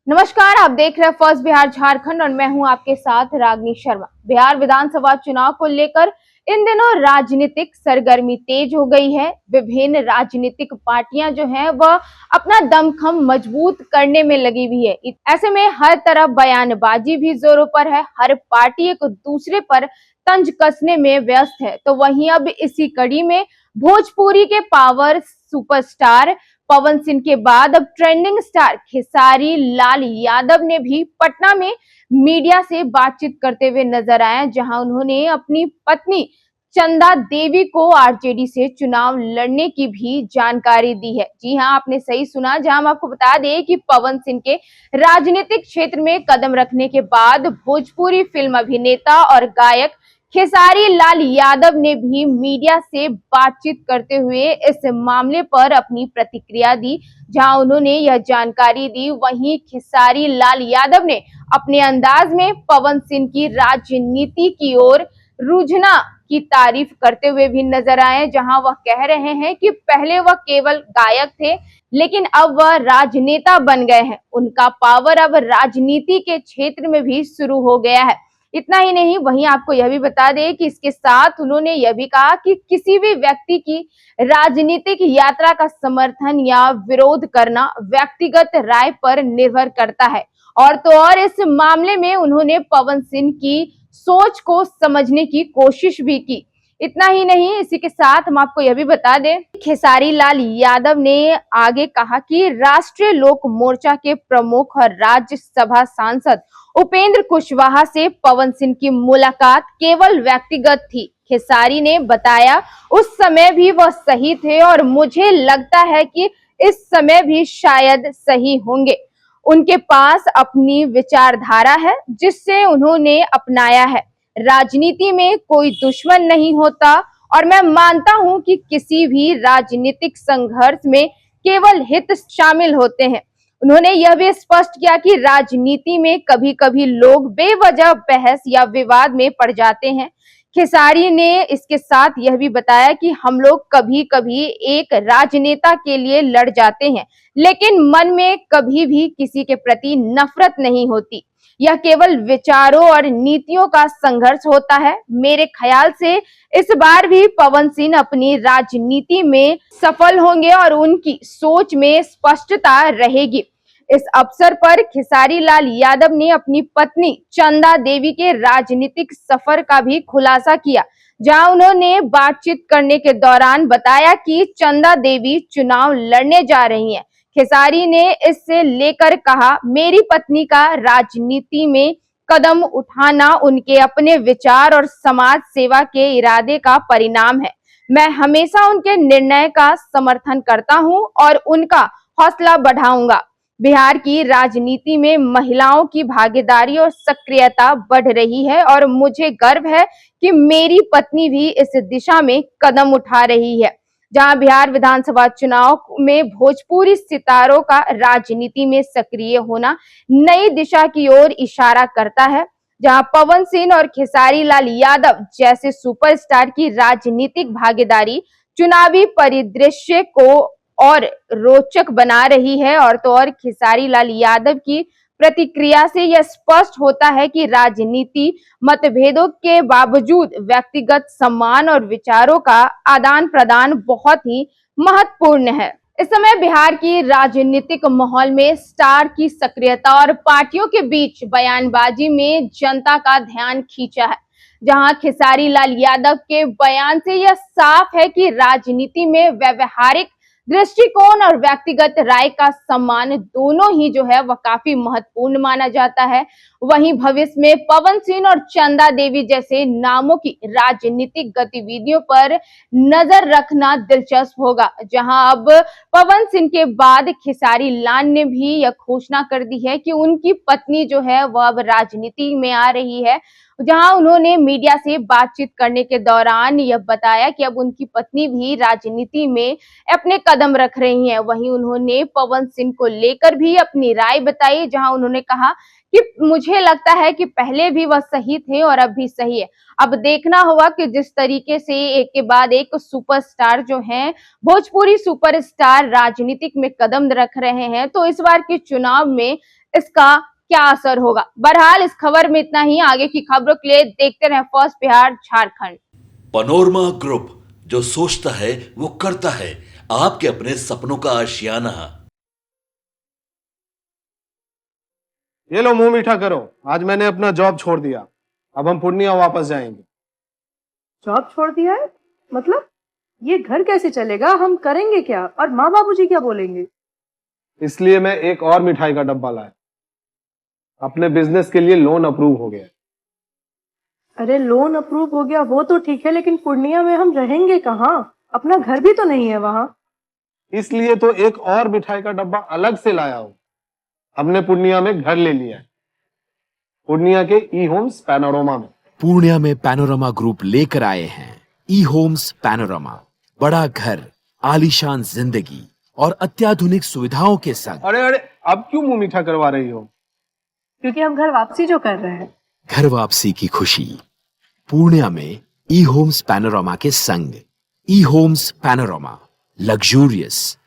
नमस्कार, आप देख रहे हैं फर्स्ट बिहार झारखंड और मैं हूं आपके साथ रागनी शर्मा। बिहार विधानसभा चुनाव को लेकर इन दिनों राजनीतिक सरगर्मी तेज हो गई है। विभिन्न राजनीतिक पार्टियां जो हैं वह अपना दमखम मजबूत करने में लगी हुई है। ऐसे में हर तरफ बयानबाजी भी जोरों पर है। हर पार्टी एक दूसरे पर तंज कसने में व्यस्त है। तो वहीं अब इसी कड़ी में भोजपुरी के पावर सुपरस्टार पवन सिंह के बाद अब ट्रेंडिंग स्टार खेसारी लाल यादव ने भी पटना में मीडिया से बातचीत करते हुए नजर आए, जहां उन्होंने अपनी पत्नी चंदा देवी को आरजेडी से चुनाव लड़ने की भी जानकारी दी है। जी हां, आपने सही सुना। जहां हम आपको बता दें कि पवन सिंह के राजनीतिक क्षेत्र में कदम रखने के बाद भोजपुरी फिल्म अभिनेता और गायक खेसारी लाल यादव ने भी मीडिया से बातचीत करते हुए इस मामले पर अपनी प्रतिक्रिया दी। जहां उन्होंने यह जानकारी दी, वहीं खेसारी लाल यादव ने अपने अंदाज में पवन सिंह की राजनीति की ओर रुझना की तारीफ करते हुए भी नजर आए। जहां वह कह रहे हैं कि पहले वह केवल गायक थे, लेकिन अब वह राजनेता बन गए हैं। उनका पावर अब राजनीति के क्षेत्र में भी शुरू हो गया है। इतना ही नहीं, वहीं आपको यह भी बता दें कि इसके साथ उन्होंने यह भी कहा कि किसी भी व्यक्ति की राजनीतिक यात्रा का समर्थन या विरोध करना व्यक्तिगत राय पर निर्भर करता है। और तो और इस मामले में उन्होंने पवन सिंह की सोच को समझने की कोशिश भी की। इतना ही नहीं, इसी के साथ हम आपको यह भी बता दें, खेसारी लाल यादव ने आगे कहा कि राष्ट्रीय लोक मोर्चा के प्रमुख और राज्यसभा सांसद उपेंद्र कुशवाहा से पवन सिंह की मुलाकात केवल व्यक्तिगत थी। खेसारी ने बताया उस समय भी वह सही थे और मुझे लगता है कि इस समय भी शायद सही होंगे। उनके पास अपनी विचारधारा है जिससे उन्होंने अपनाया है। राजनीति में कोई दुश्मन नहीं होता और मैं मानता हूं कि किसी भी राजनीतिक संघर्ष में केवल हित शामिल होते हैं। उन्होंने यह भी स्पष्ट किया कि राजनीति में कभी कभी लोग बेवजह बहस या विवाद में पड़ जाते हैं। खेसारी ने इसके साथ यह भी बताया कि हम लोग कभी कभी एक राजनेता के लिए लड़ जाते हैं, लेकिन मन में कभी भी किसी के प्रति नफरत नहीं होती। यह केवल विचारों और नीतियों का संघर्ष होता है। मेरे ख्याल से इस बार भी पवन सिंह अपनी राजनीति में सफल होंगे और उनकी सोच में स्पष्टता रहेगी। इस अवसर पर खेसारी लाल यादव ने अपनी पत्नी चंदा देवी के राजनीतिक सफर का भी खुलासा किया, जहां उन्होंने बातचीत करने के दौरान बताया कि चंदा देवी चुनाव लड़ने जा रही हैं। खेसारी ने इससे लेकर कहा, मेरी पत्नी का राजनीति में कदम उठाना उनके अपने विचार और समाज सेवा के इरादे का परिणाम है। मैं हमेशा उनके निर्णय का समर्थन करता हूं और उनका हौसला बढ़ाऊंगा। बिहार की राजनीति में महिलाओं की भागीदारी और सक्रियता बढ़ रही है और मुझे गर्व है कि मेरी पत्नी भी इस दिशा में कदम उठा रही है। जहां बिहार विधानसभा चुनाव में भोजपुरी सितारों का राजनीति में सक्रिय होना नई दिशा की ओर इशारा करता है। जहां पवन सिंह और खेसारी लाल यादव जैसे सुपरस्टार की राजनीतिक भागीदारी चुनावी परिदृश्य को और रोचक बना रही है। और तो और खेसारी लाल यादव की प्रतिक्रिया से यह स्पष्ट होता है कि राजनीति मतभेदों के बावजूद व्यक्तिगत सम्मान और विचारों का आदान प्रदान बहुत ही महत्वपूर्ण है। इस समय बिहार की राजनीतिक माहौल में स्टार की सक्रियता और पार्टियों के बीच बयानबाजी में जनता का ध्यान खींचा है। जहां खेसारी लाल यादव के बयान से यह साफ है कि राजनीति में व्यवहारिक दृष्टिकोण और व्यक्तिगत राय का सम्मान दोनों ही जो है वह काफी महत्वपूर्ण माना जाता है। वहीं भविष्य में पवन सिंह और चंदा देवी जैसे नामों की राजनीतिक गतिविधियों पर नजर रखना दिलचस्प होगा। जहां अब पवन सिंह के बाद खेसारी लाल ने भी यह घोषणा कर दी है कि उनकी पत्नी जो है वह अब राजनीति में आ रही है। जहां उन्होंने मीडिया से बातचीत करने के दौरान यह बताया कि अब उनकी पत्नी भी राजनीति में अपने कदम रख रही हैं। वहीं उन्होंने पवन सिंह को लेकर भी अपनी राय बताई, जहां उन्होंने कहा कि मुझे लगता है कि पहले भी वह सही थे और अब भी सही है। अब देखना होगा कि जिस तरीके से एक के बाद एक सुपरस्टार जो हैं, भोजपुरी सुपरस्टार राजनीतिक में कदम रख रहे हैं, तो इस बार के चुनाव में इसका क्या असर होगा। बहरहाल इस खबर में इतना ही। आगे की खबरों के लिए देखते रहे first Bihar Jharkhand. Panorama group, जो सोचता है वो करता है। आपके अपने सपनों का आशियाना। ये लो मुंह मीठा करो, आज मैंने अपना जॉब छोड़ दिया। अब हम पूर्णिया वापस जाएंगे। जॉब छोड़ दिया है? मतलब ये घर कैसे चलेगा? हम करेंगे क्या? और माँ बाबूजी क्या बोलेंगे? इसलिए मैं एक और मिठाई का डब्बा लाया। अपने बिजनेस के लिए लोन अप्रूव हो गया। अरे लोन अप्रूव हो गया वो तो ठीक है, लेकिन पूर्णिया में हम रहेंगे कहाँ? अपना घर भी तो नहीं है वहां। इसलिए तो एक और मिठाई का डब्बा अलग से लाया हूं। हमने पूर्णिया में घर ले लिया है, पूर्णिया के ई होम्स पैनोरमा में। पूर्णिया में पैनोरमा ग्रुप लेकर आए हैं ई होम्स पैनोरमा। बड़ा घर, आलीशान जिंदगी और अत्याधुनिक सुविधाओं के संग। अरे अरे, अब क्यों मुंह मीठा करवा रही हो? क्योंकि हम घर वापसी जो कर रहे हैं। घर वापसी की खुशी पूर्णिया में ई होम्स पैनोरमा के संग। ई होम्स पैनोरमा, लग्जूरियस,